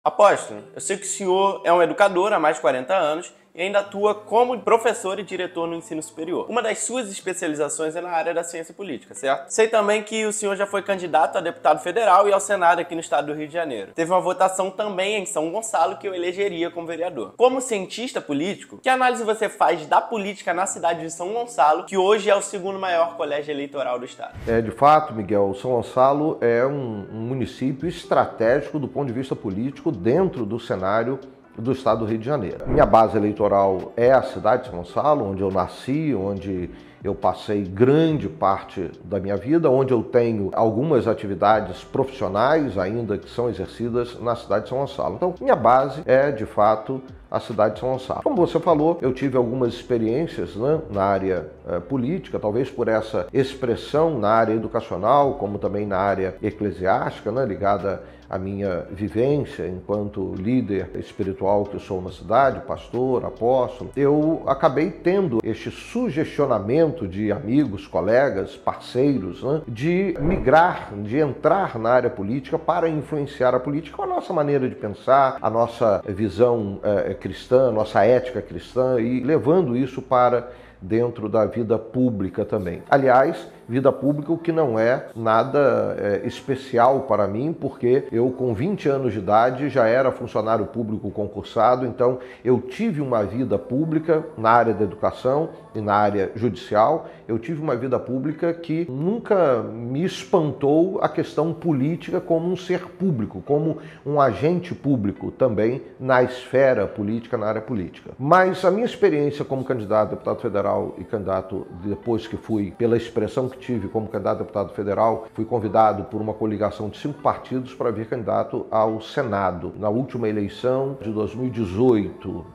Apóstolo, eu sei que o senhor é um educador há mais de 40 anos e ainda atua como professor e diretor no ensino superior. Uma das suas especializações é na área da ciência política, certo? Sei também que o senhor já foi candidato a deputado federal e ao Senado aqui no estado do Rio de Janeiro. Teve uma votação também em São Gonçalo que eu elegeria como vereador. Como cientista político, que análise você faz da política na cidade de São Gonçalo, que hoje é o segundo maior colégio eleitoral do estado? De fato, Miguel, São Gonçalo é um município estratégico do ponto de vista político dentro do cenário do estado do Rio de Janeiro. Minha base eleitoral é a cidade de São Gonçalo, onde eu nasci, onde eu passei grande parte da minha vida, onde eu tenho algumas atividades profissionais ainda que são exercidas na cidade de São Gonçalo. Então, minha base é, de fato, a cidade de São Gonçalo. Como você falou, eu tive algumas experiências, na área política, talvez por essa expressão na área educacional, como também na área eclesiástica, ligada à minha vivência enquanto líder espiritual que eu sou na cidade, pastor, apóstolo. Eu acabei tendo este sugestionamento de amigos, colegas, parceiros, de migrar, de entrar na área política para influenciar a política com a nossa maneira de pensar, a nossa visão cristã, nossa ética cristã, e levando isso para dentro da vida pública também. Aliás, vida pública, o que não é nada especial para mim, porque eu com 20 anos de idade já era funcionário público concursado, então eu tive uma vida pública na área da educação e na área judicial. Eu tive uma vida pública que nunca me espantou a questão política como um ser público, como um agente público também na esfera política, na área política. Mas a minha experiência como candidato a deputado federal e candidato, depois que fui, pela expressão que tive como candidato a deputado federal, fui convidado por uma coligação de 5 partidos para vir candidato ao Senado, na última eleição de 2018,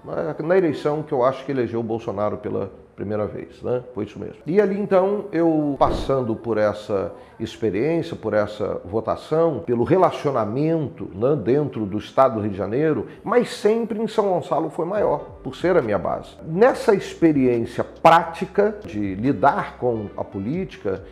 na eleição que eu acho que elegeu o Bolsonaro pela primeira vez, Foi isso mesmo. E ali então, eu passando por essa experiência, por essa votação, pelo relacionamento dentro do estado do Rio de Janeiro, mas sempre em São Gonçalo foi maior, por ser a minha base. Nessa experiência prática de lidar com a política,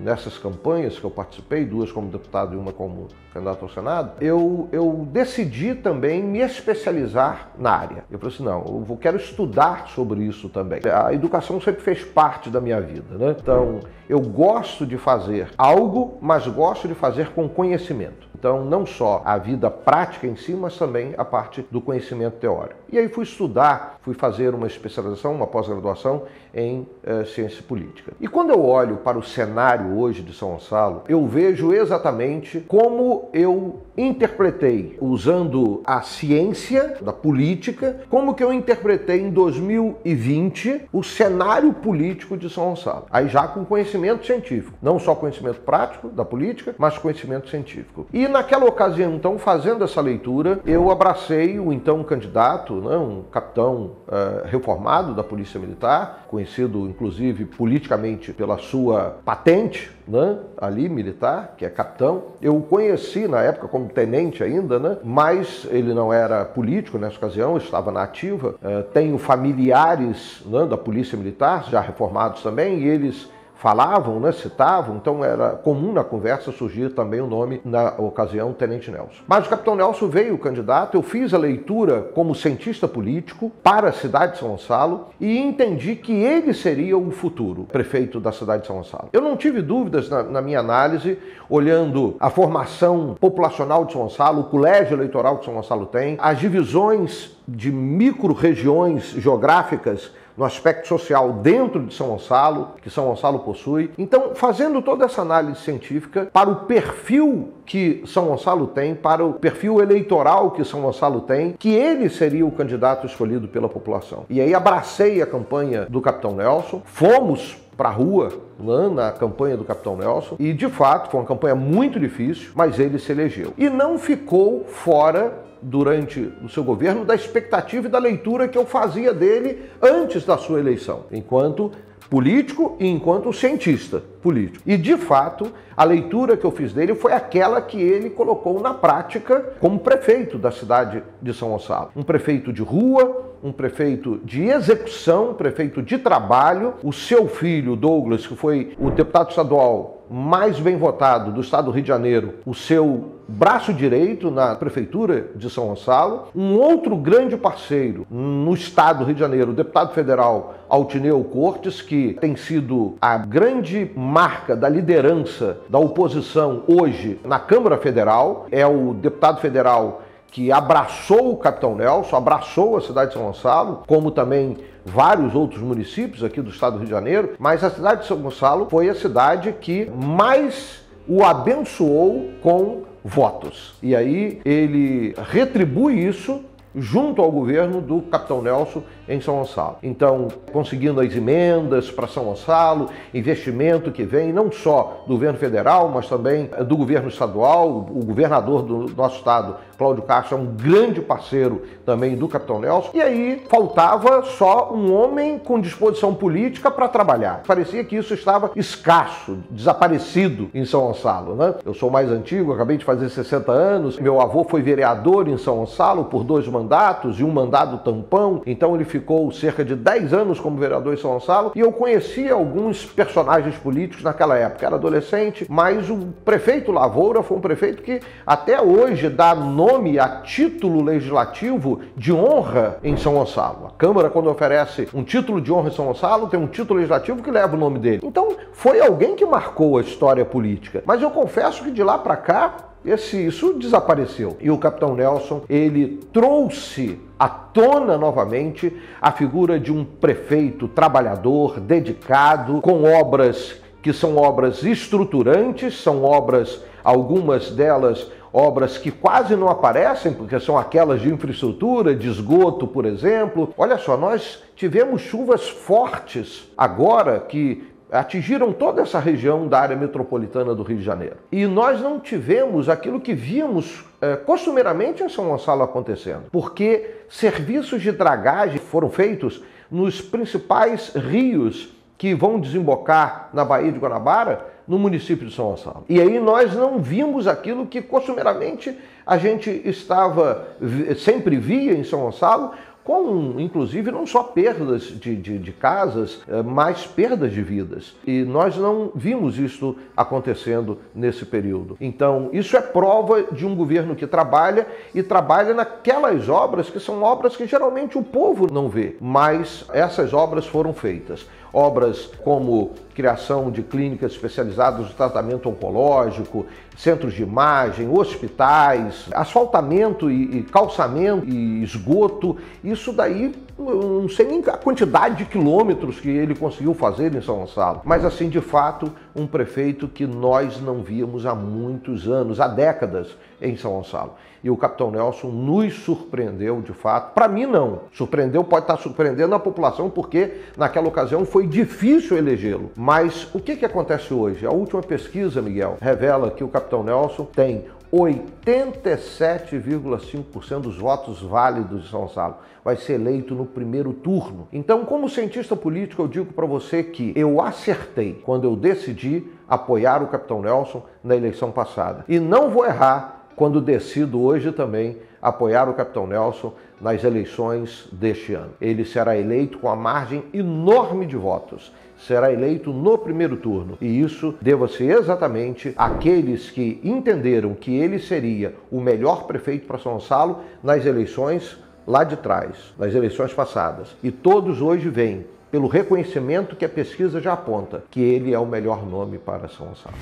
nessas campanhas que eu participei, 2 como deputado e 1 como candidato ao Senado, eu decidi também me especializar na área. Eu falei assim, não, eu quero estudar sobre isso também. A educação sempre fez parte da minha vida, Então, eu gosto de fazer algo, mas gosto de fazer com conhecimento. Então, não só a vida prática em si, mas também a parte do conhecimento teórico. E aí fui estudar, fui fazer uma especialização, uma pós-graduação em ciência política. E quando eu olho para o cenário hoje de São Gonçalo, eu vejo exatamente como eu interpretei, usando a ciência da política, como que eu interpretei em 2020 o cenário político de São Gonçalo. Aí já com conhecimento científico, não só conhecimento prático da política, mas conhecimento científico. E naquela ocasião, então, fazendo essa leitura, eu abracei o então candidato, um capitão reformado da Polícia Militar, conhecido inclusive politicamente pela sua patente, ali militar, que é capitão. Eu o conheci na época como tenente ainda, mas ele não era político nessa ocasião, estava na ativa. Tenho familiares da Polícia Militar, já reformados também, e eles falavam, citavam, então era comum na conversa surgir também o nome, na ocasião, Tenente Nelson. Mas o Capitão Nelson veio candidato, eu fiz a leitura como cientista político para a cidade de São Gonçalo e entendi que ele seria o futuro prefeito da cidade de São Gonçalo. Eu não tive dúvidas na minha análise, olhando a formação populacional de São Gonçalo, o colégio eleitoral que São Gonçalo tem, as divisões de micro-regiões geográficas no aspecto social dentro de São Gonçalo, que São Gonçalo possui. Então, fazendo toda essa análise científica para o perfil que São Gonçalo tem, para o perfil eleitoral que São Gonçalo tem, que ele seria o candidato escolhido pela população. E aí abracei a campanha do Capitão Nelson, fomos para a rua na campanha do Capitão Nelson e, de fato, foi uma campanha muito difícil, mas ele se elegeu. E não ficou fora durante o seu governo da expectativa e da leitura que eu fazia dele antes da sua eleição, enquanto político e enquanto cientista político. E, de fato, a leitura que eu fiz dele foi aquela que ele colocou na prática como prefeito da cidade de São Gonçalo. Um prefeito de rua, um prefeito de execução, um prefeito de trabalho. O seu filho, Douglas, que foi o deputado estadual mais bem votado do estado do Rio de Janeiro, o seu braço direito na prefeitura de São Gonçalo. Um outro grande parceiro no estado do Rio de Janeiro, o deputado federal Altineu Cortes, que tem sido a grande marca da liderança da oposição hoje na Câmara Federal. É o deputado federal que abraçou o Capitão Nelson, abraçou a cidade de São Gonçalo, como também vários outros municípios aqui do estado do Rio de Janeiro, mas a cidade de São Gonçalo foi a cidade que mais o abençoou com votos. E aí ele retribui isso junto ao governo do Capitão Nelson em São Gonçalo. Então, conseguindo as emendas para São Gonçalo, investimento que vem não só do governo federal, mas também do governo estadual. O governador do nosso estado, Cláudio Castro, é um grande parceiro também do Capitão Nelson. E aí faltava só um homem com disposição política para trabalhar. Parecia que isso estava escasso, desaparecido em São Gonçalo, né? Eu sou mais antigo, acabei de fazer 60 anos. Meu avô foi vereador em São Gonçalo por 2 mandatos e um mandato tampão. Então ele ficou cerca de 10 anos como vereador em São Gonçalo e eu conhecia alguns personagens políticos naquela época. Era adolescente, mas o prefeito Lavoura foi um prefeito que até hoje dá nome a título legislativo de honra em São Gonçalo. A Câmara, quando oferece um título de honra em São Gonçalo, tem um título legislativo que leva o nome dele. Então foi alguém que marcou a história política. Mas eu confesso que de lá para cá isso desapareceu. E o Capitão Nelson, ele trouxe à tona novamente a figura de um prefeito trabalhador, dedicado, com obras que são obras estruturantes, são obras, algumas delas, obras que quase não aparecem, porque são aquelas de infraestrutura, de esgoto, por exemplo. Olha só, nós tivemos chuvas fortes agora que atingiram toda essa região da área metropolitana do Rio de Janeiro. E nós não tivemos aquilo que víamos costumeiramente em São Gonçalo acontecendo, porque serviços de dragagem foram feitos nos principais rios que vão desembocar na Baía de Guanabara, no município de São Gonçalo. E aí nós não vimos aquilo que costumeiramente a gente sempre via em São Gonçalo, com, inclusive, não só perdas de casas, mas perdas de vidas. E nós não vimos isso acontecendo nesse período. Então, isso é prova de um governo que trabalha e trabalha naquelas obras que são obras que geralmente o povo não vê, mas essas obras foram feitas. Obras como criação de clínicas especializadas no tratamento oncológico, centros de imagem, hospitais, asfaltamento e calçamento e esgoto. Isso daí, não sei nem a quantidade de quilômetros que ele conseguiu fazer em São Gonçalo. Mas assim, de fato, um prefeito que nós não víamos há muitos anos, há décadas, em São Gonçalo. E o Capitão Nelson nos surpreendeu, de fato. Para mim, não. Surpreendeu, pode estar surpreendendo a população, porque naquela ocasião foi difícil elegê-lo. Mas o que acontece hoje? A última pesquisa, Miguel, revela que o Capitão Nelson tem 87,5% dos votos válidos de São Gonçalo. Vai ser eleito no primeiro turno. Então, como cientista político, eu digo para você que eu acertei quando eu decidi apoiar o Capitão Nelson na eleição passada. E não vou errar quando decido hoje também apoiar o Capitão Nelson nas eleições deste ano. Ele será eleito com a margem enorme de votos. Será eleito no primeiro turno. E isso deva-se exatamente àqueles que entenderam que ele seria o melhor prefeito para São Gonçalo nas eleições lá de trás, nas eleições passadas. E todos hoje veem, pelo reconhecimento que a pesquisa já aponta, que ele é o melhor nome para São Gonçalo.